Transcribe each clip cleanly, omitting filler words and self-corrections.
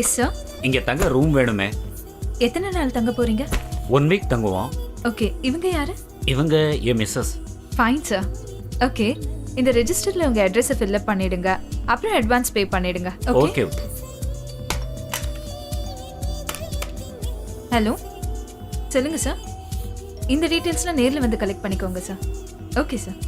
Yes sir. இங்க தங்க room வேணுமே. எத்தனை நாள் தங்க போறீங்க? 1 வீக் தங்குவோம். ஓகே, இவங்க யாரு? இவங்க என் மிஸ்ஸஸ். Fine sir. ஓகே, இந்த ரெஜிஸ்டர்ல உங்க அட்ரஸை ஃபில் அப் பண்ணிடுங்க. அப்புறம் அட்வான்ஸ் பே பண்ணிடுங்க. ஓகே. ஓகே. ஹலோ, சொல்லுங்க சார். இந்த டீடைல்ஸ்லாம் நேர்ல வந்து கலெக்ட் பண்ணிக்கோங்க சார். Okay sir.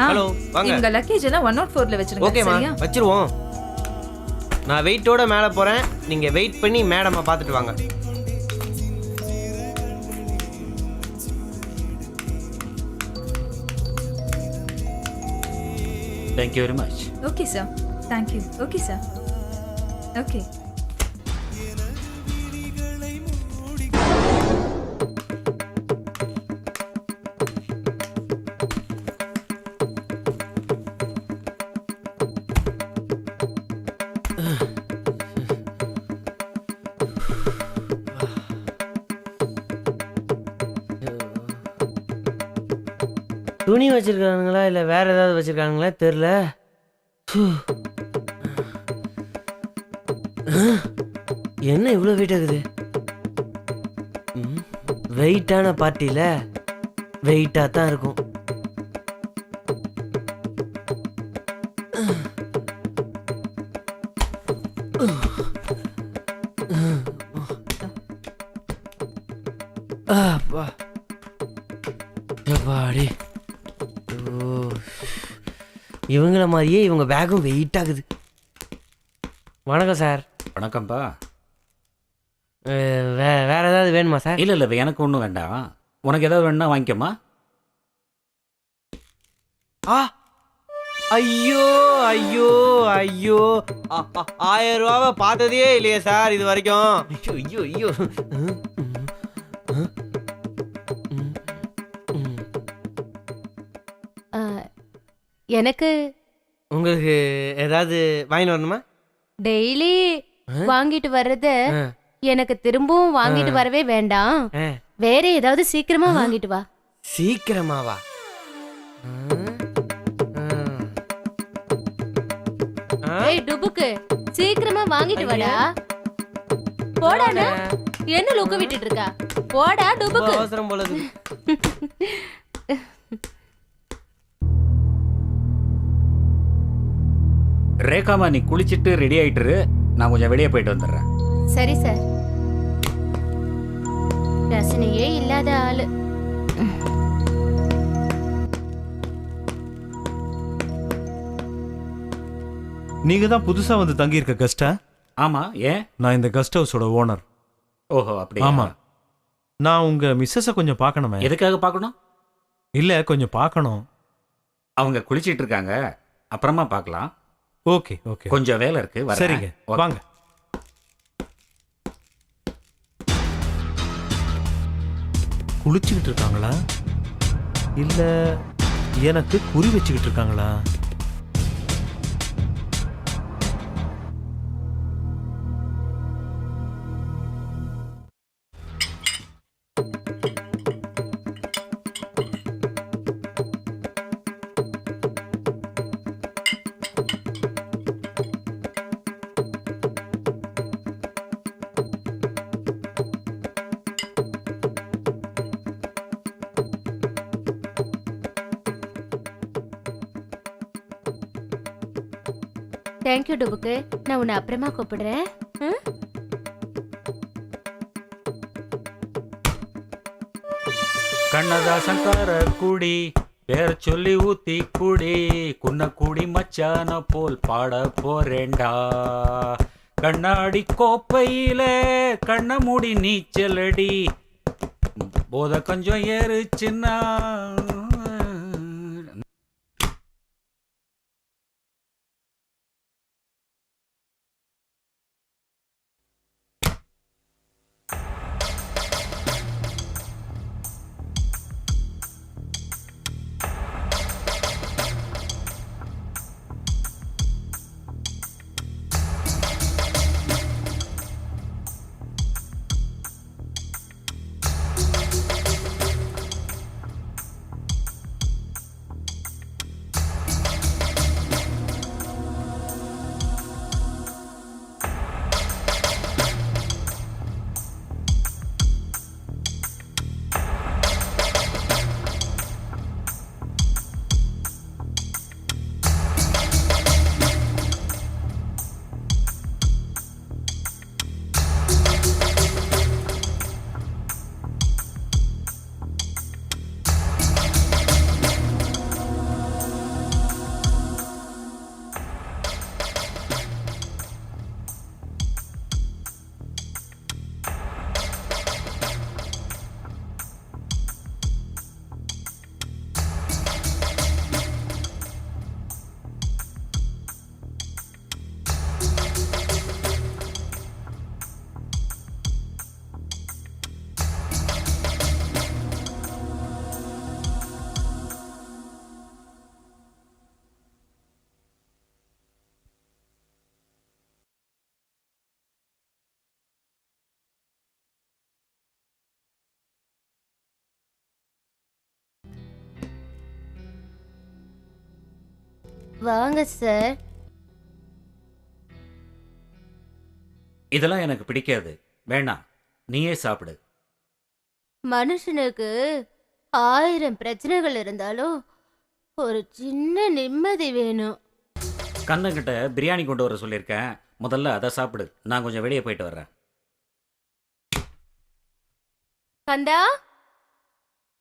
ஹலோ, வாங்க. உங்க லக்கேஜ் எல்லாம் 104ல வச்சிருங்க. ஓகேமா, சரியா? வச்சிருவோம். நான் வெயிட்டோட மேலே போகிறேன். நீங்கள் வெயிட் பண்ணி மேடமை பார்த்துட்டு வாங்க. Thank you very much. Okay sir. Thank you. Okay sir. Okay. துணி வச்சிருக்கானுங்களா இல்லை வேற ஏதாவது வச்சிருக்கானுங்களா தெரில. என்ன இவ்வளோ வெயிட் ஆகுது? வெயிட்டான பார்ட்டியில் வெயிட்டாக தான் இருக்கும். அப்பா எப்பாடி. இவங்கள மாதிரியே இவங்க பேக்கும் வெயிட் ஆகுது. வணக்கம் சார். வணக்கம்ப்பா. வேற ஏதாவது வேணுமா சார்? இல்ல இல்ல, எனக்கு ஒன்றும் வேண்டாம். உனக்கு ஏதாவது வேணும்னா வாங்கிக்கம்மா. ஆ, ஐயோ ஐயோ ஐயோ, 1000 ரூபாவை பார்த்ததே இல்லையே சார் இது வரைக்கும். ஐயோ ஐயோ ஐயோ. எனக்கு உங்களுக்கு ஏதாவது வாங்கிட்டு வரணுமா? டெய்லி வாங்கிட்டு வர்றத எனக்கு திரும்பவும் வாங்கிட்டு வரவே வேண்டாம். வேற ஏதாவது சீக்கிரமா வாங்கிட்டு வா. சீக்கிரமாவா? ஏய் டுபுக்கு, சீக்கிரமா வாங்கிட்டு வாடா. போடானா என்ன லுக்க விட்டுட்டு இருக்கா? போடா டுபுக்கு. அவசரம் போல இருக்கு. ரேகாமா, நீ குளிச்சிட்டு ரெடி ஆயிட்டுரு. நான் கொஞ்சம் வெளியே போயிட்டு வந்துடுறேன். சரி சார். ரசனையே இல்லாத ஆளு. நீங்க தான் புதுசா வந்து தங்கி இருக்க கெஸ்டா? ஆமா, ஏன்? நான் இந்த கெஸ்ட் ஹவுஸோட ஓனர். ஓஹோ, அப்படி. ஆமா. நான் உங்க மிஸ்ஸஸ கொஞ்சம் பார்க்கணுமே. எதுக்காக பார்க்கணும்? இல்ல, கொஞ்சம் பார்க்கணும். அவங்க குளிச்சிட்டு இருக்காங்க, அப்புறமா பார்க்கலாம். ஓகே ஓகே, கொஞ்சம் வேலை இருக்கு. வரேன். சரிங்க, ஓகே. வாங்க. குளிச்சுக்கிட்டு இருக்காங்களா இல்ல எனக்கு குறி வச்சுக்கிட்டு இருக்காங்களா? தேங்க்யூ டுபுக்கு. நான் உன்னை அப்புறமா கூப்பிடுறேன். கண்ணதாசன் கார கூடி பேர சொல்லி ஊத்தி கூடி குன்ன கூடி மச்சான போல் பாட போறேண்டா. கண்ணாடி கோப்பையில கண்ண மூடி நீச்சலடி, போத கொஞ்சம் ஏறுச்சுன்னா. வாங்க சார். இதெல்லாம் எனக்கு பிடிக்காது, வேணாம், நீயே சாப்பிடு. மனுஷனுக்கு 1000 பிரச்சனைகள் இருந்தாலும் ஒரு சின்ன நிம்மதி வேணும். கண்ணங்கிட்ட பிரியாணி கொண்டு வர சொல்லியிருக்கேன், முதல்ல அதை சாப்பிடு. நான் கொஞ்சம் வெளியே போயிட்டு வர்றேன். கந்தா,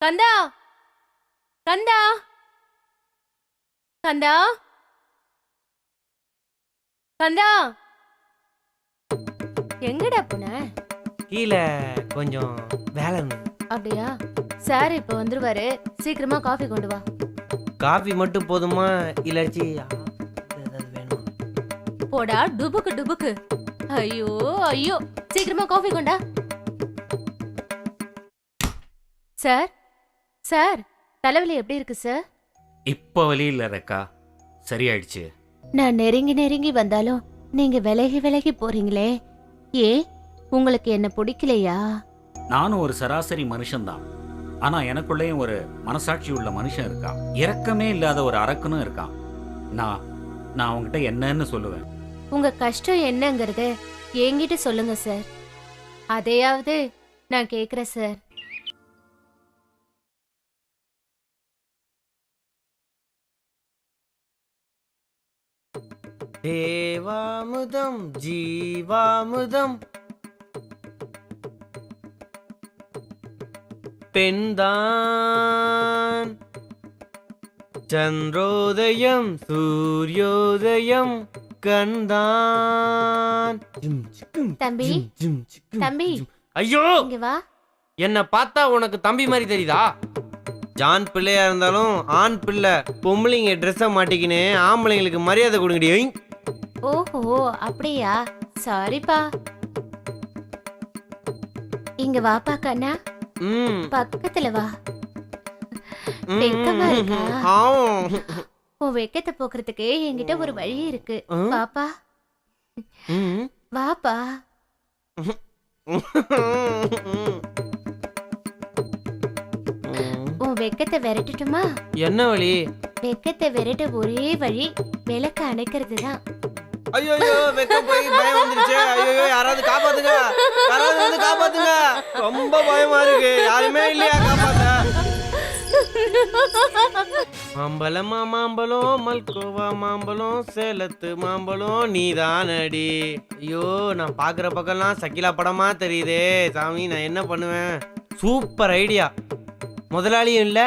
கந்தா, கந்தா, கந்தா, கந்தா, எங்கடா போன? கீழே கொஞ்சம் வேலை இருந்தது. அப்படியா? சார் இப்ப வந்துருவாரு, சீக்கிரமா காஃபி கொண்டு வா. காஃபி மட்டும் போதுமா இல்லாச்சி ஏதாவது வேணுமா? போடா டுபுக்கு டுபுக்கு. ஐயோ ஐயோ, சீக்கிரமா காஃபி கொண்டா. சார், சார், தலைவலி எப்படி இருக்கு சார்? இப்போ வலி இல்லை ரெக்கா, சரியாயிடுச்சு. நான் நெருங்கி நெருங்கி வந்தாலும் நீங்க விலகி விலகி போறீங்களே, ஏன் உங்களுக்கு என்ன பிடிக்கலையா? நானும் ஒரு சராசரி மனுஷன்தான், ஆனா எனக்குள்ளேயும் ஒரு மனசாட்சி உள்ள மனுஷன் இருக்கான். இரக்கமே இல்லாத ஒரு அரக்கனும் இருக்கான். நான் அவங்ககிட்ட என்னன்னு சொல்லுவேன்? உங்க கஷ்டம் என்னங்கறத என்கிட்ட சொல்லுங்க சார், அதையாவது நான் கேக்குறேன் சார். தேவாமுதம் ஜீவாமுதம் பெண்தான் சந்திரோதயம் சூரியோதயம் கண்தான். தம்பி, தம்பி, ஐயோ, இங்க வா. என்ன பார்த்தா உனக்கு தம்பி மாதிரி தெரியுதா? ஜான் பிள்ளையா இருந்தாலும் ஆண் பிள்ளை பொம்பளைங்க ட்ரெஸ்ஸை மாட்டிக்கின்னு ஆம்பளைங்களுக்கு மரியாதை கொடுங்கடி. ஓஹோ, அப்படியா? சாரிப்பா. இங்க வாப்பா கண்ணா, ம் பக்கத்துல வா. வெக்கமா இருக்கா? உன் வெக்கத்தை போக்குறதுக்கு என்கிட்ட ஒரு வழி இருக்கு. வாப்பா, வாப்பா. உன் வெக்கத்தை விரட்டட்டுமா? என்ன வழி? வெக்கத்தை விரட்ட ஒரே வழி விளக்க அணைக்கிறது தான். ஐயோ வெக்க போய் பயம் வந்துருச்சு. ஐயோ யாராவது காப்பாத்துங்க, யாராவது வந்து காப்பாத்துங்க, ரொம்ப பயமா இருக்கு. யாருமே இல்லையா காப்பாத்த? மாம்பழமா மாம்பழம் மல்கோவா மாம்பழம் சேலத்து மாம்பழம் நீதானடி. ஐயோ நான் பாக்குற பக்கம்லாம் சக்கிலா படமா தெரியுதே சாமி, நான் என்ன பண்ணுவேன்? Super idea. முதலாளியும் இல்ல,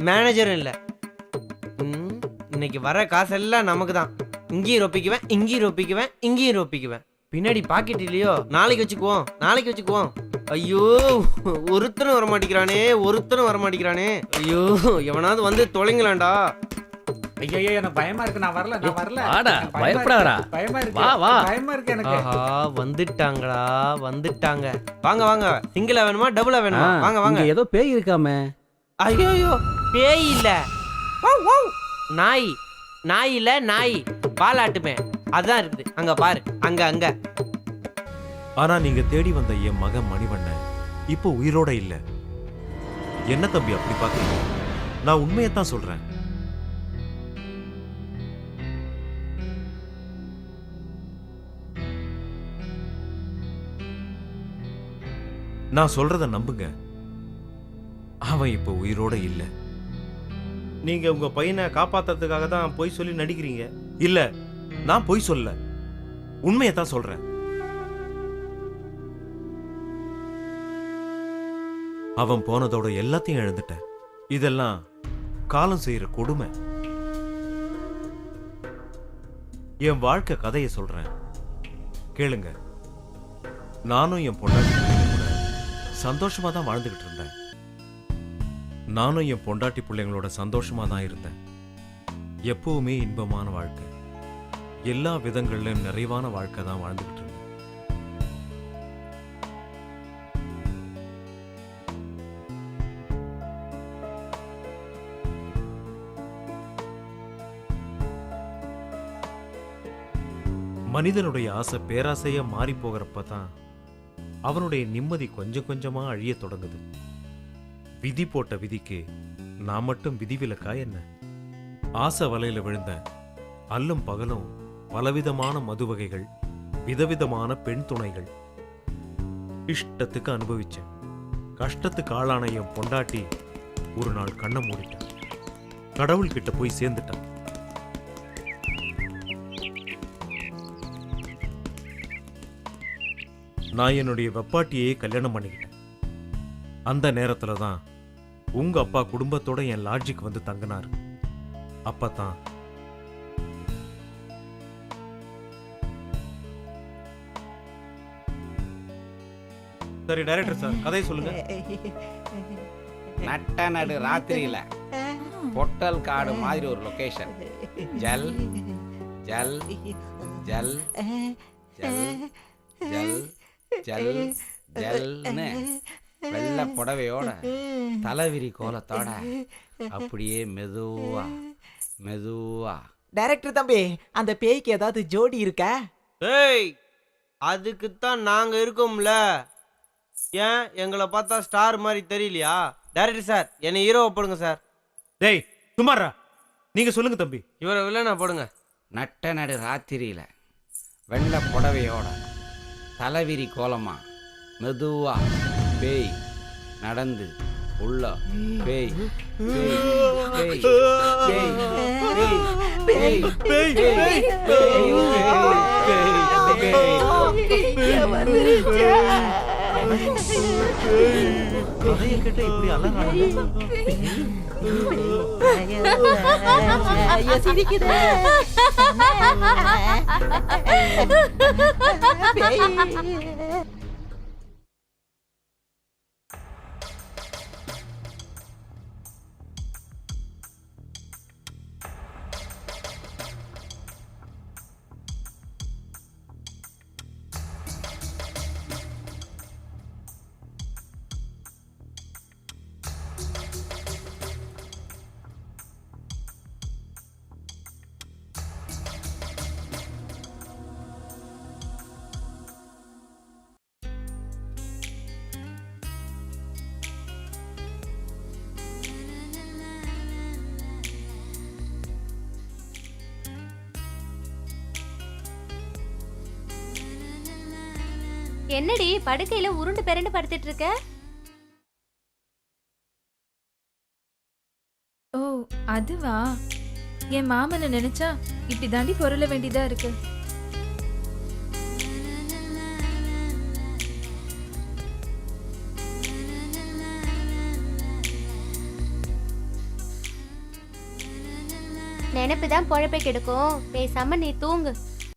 மேனேஜரும் இல்ல. இன்னைக்கு வர காசெல்லாம் நமக்கு தான். இங்கேயும் ரொப்பிக்குவேன், இங்கேயும் ரொப்பிக்குவேன், இங்கேயும் ரொப்பிக்குவேன். பின்னாடி பாக்கெட் இல்லையோ, நாளைக்கு வச்சுக்குவோம், நாளைக்கு வச்சுக்குவோம். ஐயோ ஒருத்தனும் வரமாட்டேங்கிறானே, ஒருத்தனும் வரமாட்டேங்கிறானே. ஐயோ எவனாவது வந்து தொலைங்களாண்டா. ஐயோ எனக்கு பயமா இருக்கு, நான் வரல, நான் வரல. வாடா, பயப்படாதடா. பயமா இருக்கு, வா, வா. பயமா இருக்கு எனக்கு. ஆஹா வந்துட்டாங்களா, வந்துட்டாங்க. வாங்க வாங்க, சிங்கிளா வேணுமா டபுளா வேணுமா? வாங்க வாங்க. இங்க ஏதோ பேய் இருக்காமே. ஐயோ பேய் இல்ல, நாய். நாய் இல்ல, நாய் பாலாட்டுமே, அதான் இருக்குது. அங்க பாரு, அங்க அங்க. ஆனா நீங்க தேடி வந்த என் மகன் மணிவண்ணன் இப்போ உயிரோட இல்ல. என்ன தம்பி அப்படி பாக்குறீங்க? நான் உண்மையத்தான் சொல்றேன். நான் சொல்றத நம்புங்க, அவன் இப்ப உயிரோட இல்ல. நீங்க உங்க பையனை காப்பாத்துறதுக்காக தான் பொய் சொல்லி நடிக்கிறீங்க. இல்ல, நான் பொய் சொல்ல, உண்மையத்தான் சொல்றேன். அவன் போனதோட எல்லாத்தையும் இழந்துட்டேன். இதெல்லாம் காலம் செய்யற கொடுமை. என் வாழ்க்கை கதையை சொல்றேன், கேளுங்க. நானும் என் பொண்டாட்டி பிள்ளைங்களோட சந்தோஷமா தான் வாழ்ந்துகிட்டு இருந்தேன். நானும் என் பொண்டாட்டி பிள்ளைங்களோட சந்தோஷமா தான் இருந்தேன். எப்பவுமே இன்பமான வாழ்க்கை, எல்லா விதங்களிலும் நிறைவான வாழ்க்கை தான் வாழ்ந்துகிட்டு இருந்தேன். மனிதனுடைய ஆசை பேராசையா மாறி போகிறப்ப தான் அவனுடைய நிம்மதி கொஞ்சம் கொஞ்சமா அழிய தொடங்குது. விதி போட்ட விதிக்கு நான் மட்டும் விதிவிலக்கா என்ன? ஆசை வலையில விழுந்த அல்லும் பகலும் பலவிதமான மது வகைகள், விதவிதமான பெண் துணைகள் இஷ்டத்துக்கு அனுபவிச்சேன். கஷ்டத்துக்கு ஆளான என் பொண்டாட்டி ஒரு நாள் கண்ணை மூடிட்டான். கடவுள் கிட்ட போய் சேர்ந்துட்டான். நான் என்னுடைய வெப்பாட்டியே கல்யாணம் பண்ணிக்கிட்டேன். அந்த நேரத்துல தான் உங்க அப்பா குடும்பத்தோட என் லாட்ஜுக்கு வந்து தங்கினாரு. அப்பதான் சரி டைரக்டர் சார், கதையை சொல்லுங்க. நட்ட நடு ராத்திரியில பொட்டல் காடு மாதிரி ஒரு லொகேஷன். ஜல் ஜல் ஜல் ஜல் ஜல் ஜல் ஜல்னு வெள்ளை புடவையோட தலைவிரி கோலத்தோட அப்படியே மெதுவா மெதுவா. டைரக்டர் தம்பி, அந்த பேய்க்கு ஏதாவது ஜோடி இருக்கா? ஏய், அதுக்குத்தான் நாங்க இருக்கோம்ல. ஏன் எங்களை பார்த்தா ஸ்டார் மாதிரி தெரியலையா? டைரக்டர் சார், என்னை ஹீரோவை போடுங்க சார். டேய் சுமாரா, நீங்க சொல்லுங்க தம்பி. இவரை வில்லனா போடுங்க. நட்ட நடு ராத்திரியில வெள்ளை புடவையோட தலைவிரி கோலமா மெதுவா பேய் நடந்து உள்ள பேய் பேய் பேய் பேய் பேய் பேய் பேய் கதையை கேட்ட இப்படி அலறாங்க. என்னடி படுக்கையில உருண்டு பெரண்டு படுத்துட்டு இருக்க? ஓ அதுவா, என் மாமனை நினைச்சா இப்படி தாண்டி பொருள வேண்டியதா இருக்கு. நினைப்புதான் பொழப்பை கெடுக்கும். பேசாம நீ தூங்கு.